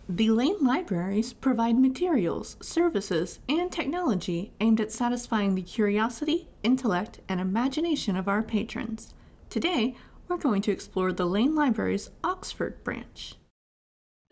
The Lane Libraries provide materials, services, and technology aimed at satisfying the curiosity, intellect, and imagination of our patrons. Today, we're going to explore the Lane Library's Oxford branch.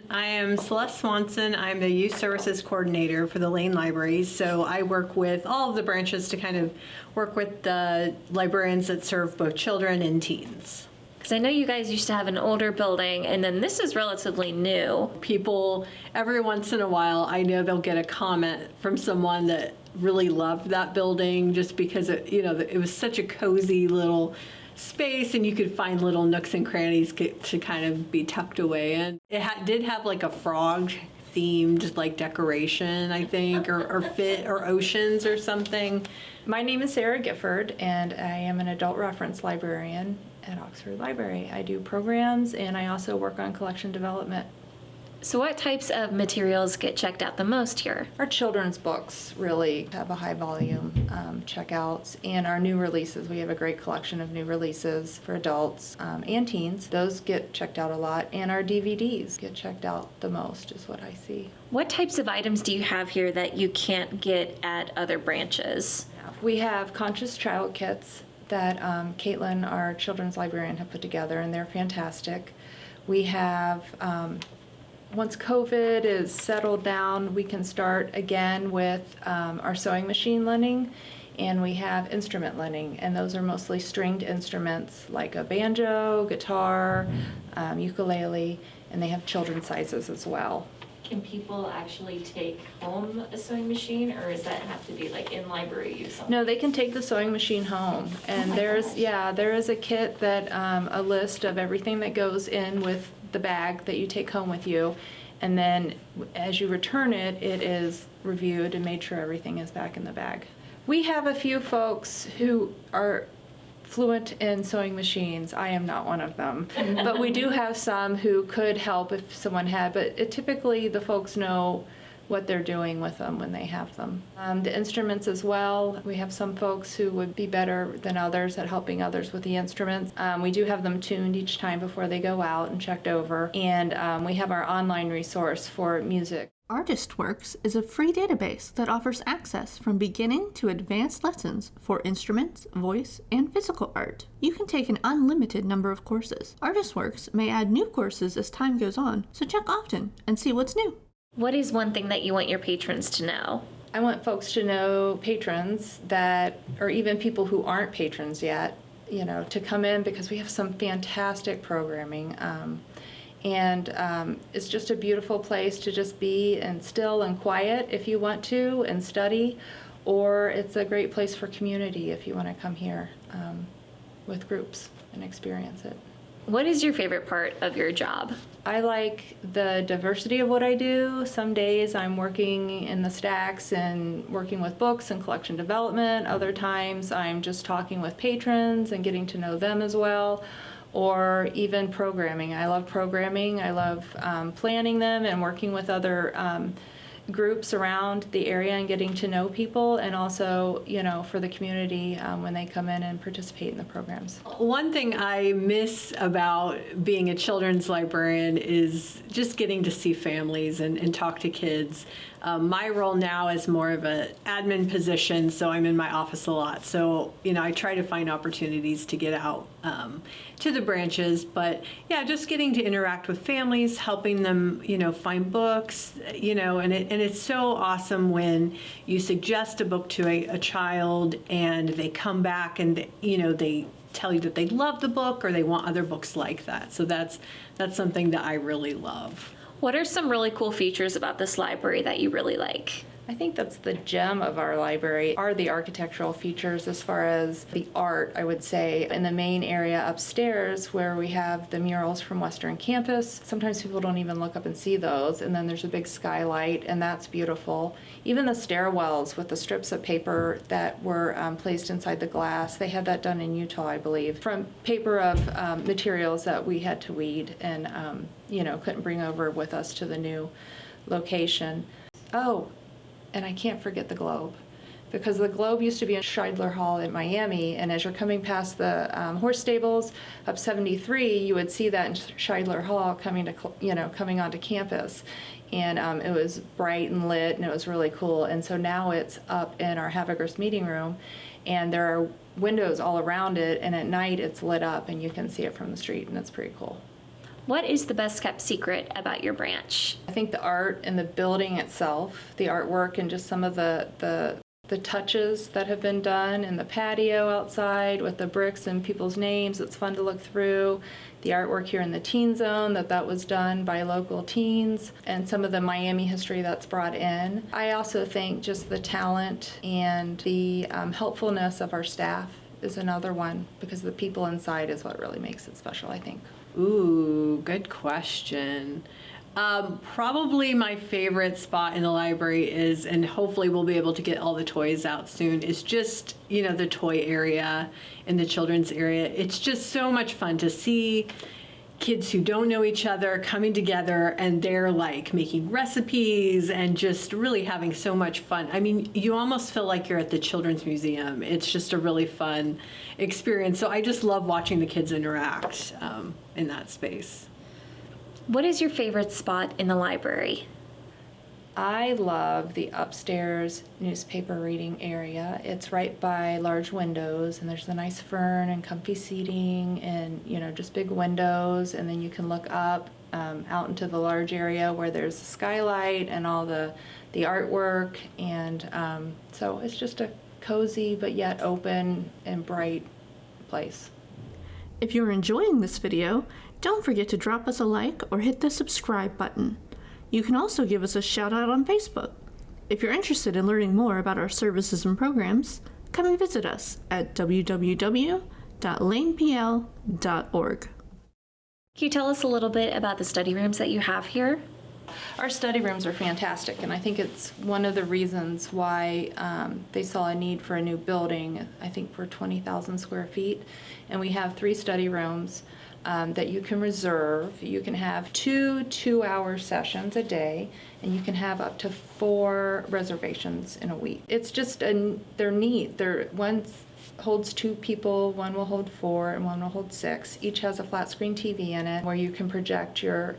I am Celeste Swanson. I'm the Youth Services Coordinator for the Lane Libraries. So I work with all of the branches to kind of work with the librarians that serve both children and teens. Because I know you guys used to have an older building, and then this is relatively new. People, every once in a while, I know they'll get a comment from someone that really loved that building just because it was such a cozy little space, and you could find little nooks and crannies to kind of be tucked away in. It did have like a frog themed like decoration, I think, or fit or oceans or something. My name is Sarah Gifford, and I am an adult reference librarian at Oxford Library. I do programs, and I also work on collection development. So what types of materials get checked out the most here? Our children's books really have a high volume checkouts, and our new releases. We have a great collection of new releases for adults and teens. Those get checked out a lot, and our DVDs get checked out the most is what I see. What types of items do you have here that you can't get at other branches? We have conscious child kits that Caitlin, our children's librarian, have put together, and they're fantastic. We have once COVID is settled down, we can start again with our sewing machine lending, and we have instrument lending, and those are mostly stringed instruments like a banjo, guitar, ukulele, and they have children's sizes as well. Can people actually take home a sewing machine, or does that have to be like in library use? No, they can take the sewing machine home, and there is a kit that a list of everything that goes in with the bag that you take home with you, and then as you return it, it is reviewed and made sure everything is back in the bag. We have a few folks who are fluent in sewing machines. I am not one of them, but we do have some who could help if someone had, but typically the folks know what they're doing with them when they have them. The instruments as well, we have some folks who would be better than others at helping others with the instruments. We do have them tuned each time before they go out and checked over, and we have our online resource for music. ArtistWorks is a free database that offers access from beginning to advanced lessons for instruments, voice, and physical art. You can take an unlimited number of courses. ArtistWorks may add new courses as time goes on, so check often and see what's new. What is one thing that you want your patrons to know? I want folks to know, patrons that, or even people who aren't patrons yet, to come in because we have some fantastic programming. And it's just a beautiful place to just be and still and quiet if you want to and study, or it's a great place for community if you want to come here with groups and experience it. What is your favorite part of your job? I like the diversity of what I do. Some days I'm working in the stacks and working with books and collection development. Other times I'm just talking with patrons and getting to know them as well, or even programming. I love programming. I love planning them and working with other groups around the area and getting to know people, and also, for the community when they come in and participate in the programs. One thing I miss about being a children's librarian is just getting to see families and talk to kids. My role now is more of an admin position, so I'm in my office a lot. So, I try to find opportunities to get out to the branches. But yeah, just getting to interact with families, helping them, find books, and it's so awesome when you suggest a book to a child and they come back and, they tell you that they love the book or they want other books like that. So that's something that I really love. What are some really cool features about this library that you really like? I think that's the gem of our library, are the architectural features as far as the art, I would say. In the main area upstairs where we have the murals from Western Campus, sometimes people don't even look up and see those, and then there's a big skylight, and that's beautiful. Even the stairwells with the strips of paper that were placed inside the glass, they had that done in Utah, I believe, from paper of materials that we had to weed and couldn't bring over with us to the new location. Oh, and I can't forget the globe. because the Globe used to be in Scheidler Hall in Miami, and as you're coming past the horse stables up 73, you would see that in Scheidler Hall coming onto campus. And it was bright and lit, and it was really cool. And so now it's up in our Havagers meeting room, and there are windows all around it, and at night it's lit up, and you can see it from the street, and it's pretty cool. What is the best kept secret about your branch? I think the art and the building itself, the artwork, and just some of the touches that have been done in the patio outside with the bricks and people's names. It's fun to look through. The artwork here in the teen zone, that was done by local teens, and some of the Miami history that's brought in. I also think just the talent and the helpfulness of our staff is another one, because the people inside is what really makes it special, I think. Ooh, good question. Probably my favorite spot in the library is, and hopefully we'll be able to get all the toys out soon, is just, the toy area in the children's area. It's just so much fun to see kids who don't know each other coming together, and they're like making recipes and just really having so much fun. I mean, you almost feel like you're at the Children's Museum. It's just a really fun experience. So I just love watching the kids interact in that space. What is your favorite spot in the library? I love the upstairs newspaper reading area. It's right by large windows, and there's a nice fern and comfy seating, and just big windows, and then you can look up out into the large area where there's a skylight and all the artwork, and so it's just a cozy but yet open and bright place. If you're enjoying this video, don't forget to drop us a like or hit the subscribe button. You can also give us a shout out on Facebook. If you're interested in learning more about our services and programs, come and visit us at www.lanepl.org. Can you tell us a little bit about the study rooms that you have here? Our study rooms are fantastic, and I think it's one of the reasons why they saw a need for a new building. I think we're 20,000 square feet, and we have 3 study rooms that you can reserve. You can have 2 2-hour sessions a day, and you can have up to 4 reservations in a week. It's just they're neat. One holds 2 people, one will hold 4, and one will hold 6. Each has a flat screen TV in it where you can project your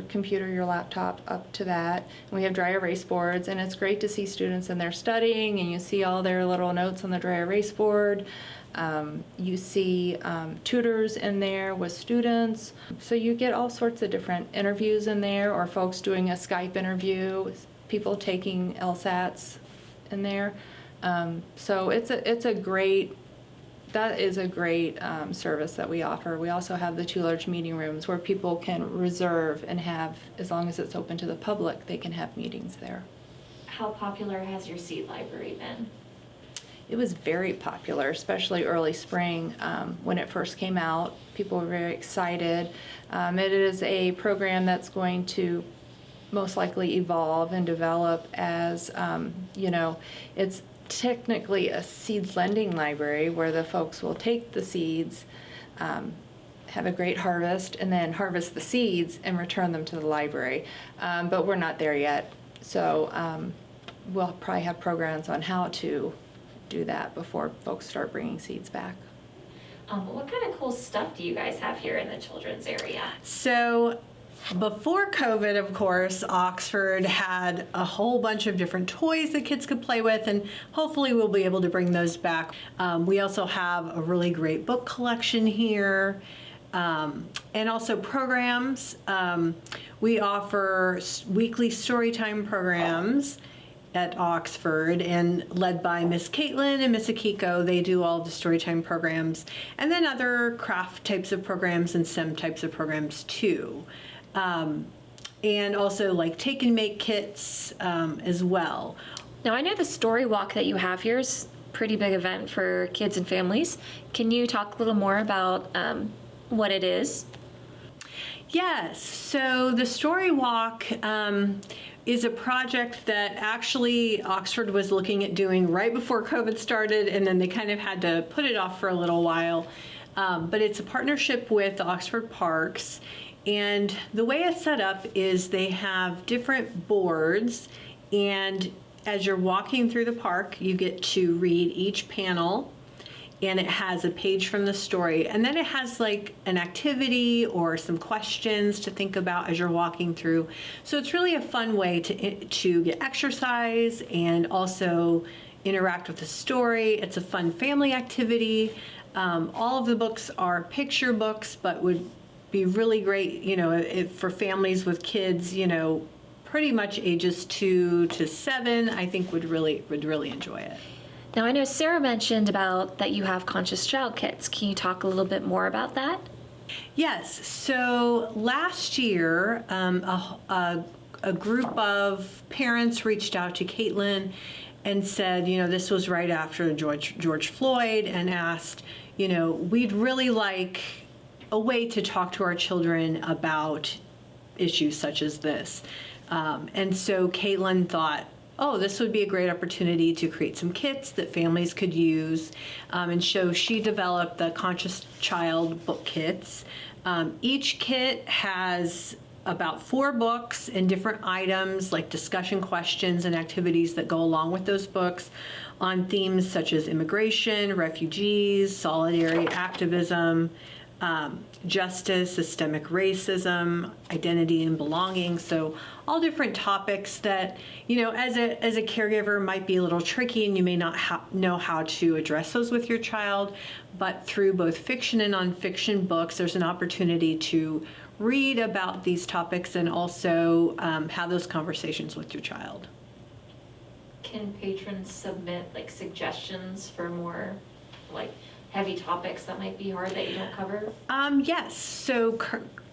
computer, your laptop up to that. And we have dry erase boards, and it's great to see students in there studying, and you see all their little notes on the dry erase board. You see tutors in there with students. So you get all sorts of different interviews in there, or folks doing a Skype interview with people taking LSATs in there. So that is a great service that we offer. We also have the 2 large meeting rooms where people can reserve and have, as long as it's open to the public, they can have meetings there. How popular has your seed library been? It was very popular, especially early spring when it first came out. People were very excited. It is a program that's going to most likely evolve and develop as, it's technically a seed lending library where the folks will take the seeds, have a great harvest, and then harvest the seeds and return them to the library. But we're not there yet. So we'll probably have programs on how to do that before folks start bringing seeds back. What kind of cool stuff do you guys have here in the children's area? So before COVID, of course, Oxford had a whole bunch of different toys that kids could play with, and hopefully we'll be able to bring those back. We also have a really great book collection here, and also programs. We offer weekly storytime programs at Oxford, and led by Miss Caitlin and Miss Akiko. They do all the storytime programs, and then other craft types of programs and STEM types of programs too. And also like take and make kits as well. Now, I know the story walk that you have here is a pretty big event for kids and families. Can you talk a little more about what it is? Yes, so the Story Walk is a project that actually Oxford was looking at doing right before COVID started, and then they kind of had to put it off for a little while. But it's a partnership with the Oxford Parks, and the way it's set up is they have different boards, and as you're walking through the park, you get to read each panel, and it has a page from the story. And then it has like an activity or some questions to think about as you're walking through. So it's really a fun way to get exercise and also interact with the story. It's a fun family activity. All of the books are picture books, but would be really great, for families with kids, pretty much ages 2 to 7, I think would really enjoy it. Now, I know Sarah mentioned about that you have conscious child kits. Can you talk a little bit more about that? Yes. So last year, a group of parents reached out to Caitlin and said, this was right after George Floyd, and asked, we'd really like a way to talk to our children about issues such as this. And so Caitlin thought, this would be a great opportunity to create some kits that families could use. And so she developed the Conscious Child book kits. Each kit has about 4 books and different items like discussion questions and activities that go along with those books on themes such as immigration, refugees, solidarity, activism, justice, systemic racism, identity and belonging. So all different topics that, as a caregiver might be a little tricky, and you may not know how to address those with your child. But through both fiction and nonfiction books, there's an opportunity to read about these topics and also have those conversations with your child. Can patrons submit like suggestions for more like heavy topics that might be hard that you don't cover? Yes. So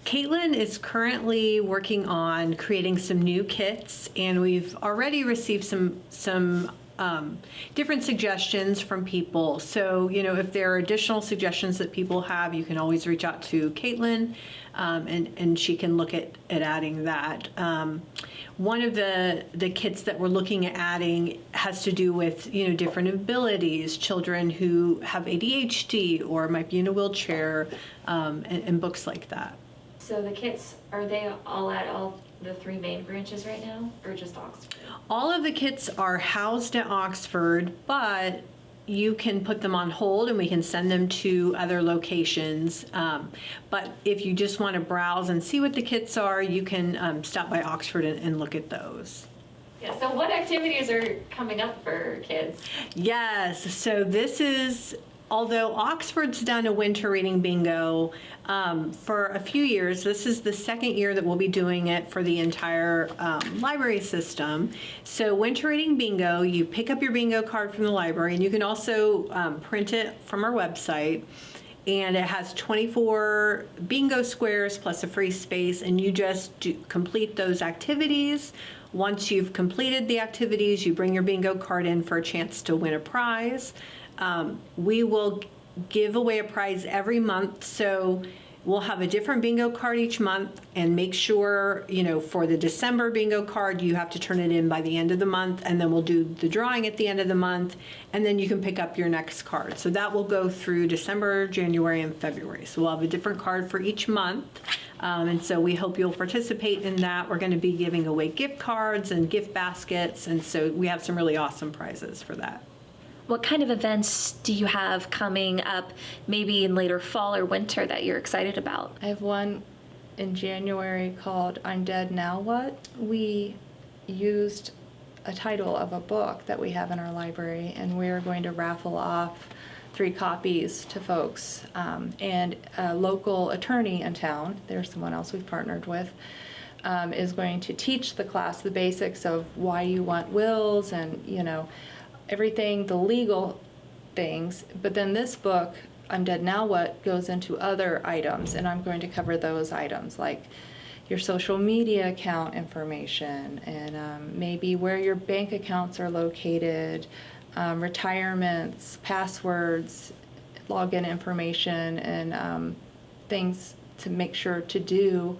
Caitlin is currently working on creating some new kits, and we've already received some different suggestions from people. So, if there are additional suggestions that people have, you can always reach out to Caitlin, and she can look at adding that. One of the kits that we're looking at adding has to do with, different abilities, children who have ADHD or might be in a wheelchair, and books like that. So the kits, are they all at all the 3 main branches right now, or just Oxford? All of the kits are housed at Oxford, but you can put them on hold and we can send them to other locations. But if you just want to browse and see what the kits are, you can stop by Oxford and look at those. Yeah, so what activities are coming up for kids? Yes, so this is, although Oxford's done a winter reading bingo for a few years, this is the second year that we'll be doing it for the entire library system. So winter reading bingo, you pick up your bingo card from the library, and you can also print it from our website. And it has 24 bingo squares plus a free space, and you just complete those activities. Once you've completed the activities, you bring your bingo card in for a chance to win a prize. We will give away a prize every month, so we'll have a different bingo card each month, and make sure, for the December bingo card, you have to turn it in by the end of the month, and then we'll do the drawing at the end of the month, and then you can pick up your next card. So that will go through December, January, and February. So we'll have a different card for each month. And so we hope you'll participate in that. We're going to be giving away gift cards and gift baskets, and so we have some really awesome prizes for that. What kind of events do you have coming up, maybe in later fall or winter, that you're excited about? I have one in January called I'm Dead, Now What? We used a title of a book that we have in our library, and we're going to raffle off 3 copies to folks. And a local attorney in town, there's someone else we've partnered with, is going to teach the class the basics of why you want wills and, everything, the legal things. But then this book, I'm Dead, Now What, goes into other items, and I'm going to cover those items, like your social media account information, and maybe where your bank accounts are located, retirements, passwords, login information, and things to make sure to do.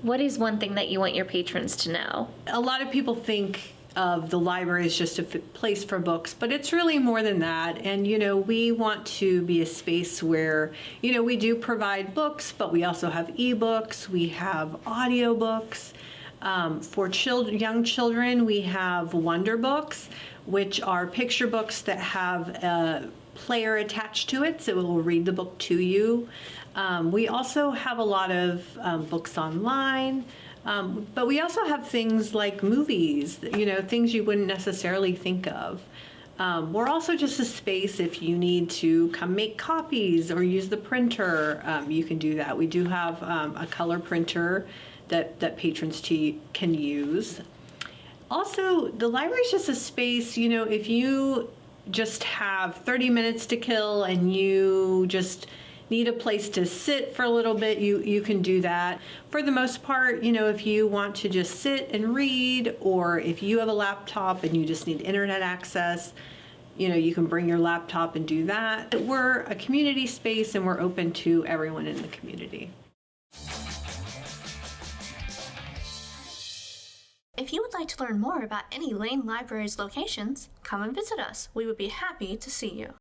What is one thing that you want your patrons to know? A lot of people think of the library as just a place for books, but it's really more than that. And, we want to be a space where, we do provide books, but we also have ebooks, we have audiobooks. For young children, we have Wonder Books, which are picture books that have a player attached to it, so it will read the book to you. We also have a lot of books online, but we also have things like movies, things you wouldn't necessarily think of. We're also just a space if you need to come make copies or use the printer, you can do that. We do have a color printer that patrons can use. Also, the library is just a space, if you just have 30 minutes to kill and you just need a place to sit for a little bit, you can do that. For the most part, if you want to just sit and read, or if you have a laptop and you just need internet access, you can bring your laptop and do that. We're a community space and we're open to everyone in the community. If you would like to learn more about any Lane Library's locations, come and visit us. We would be happy to see you.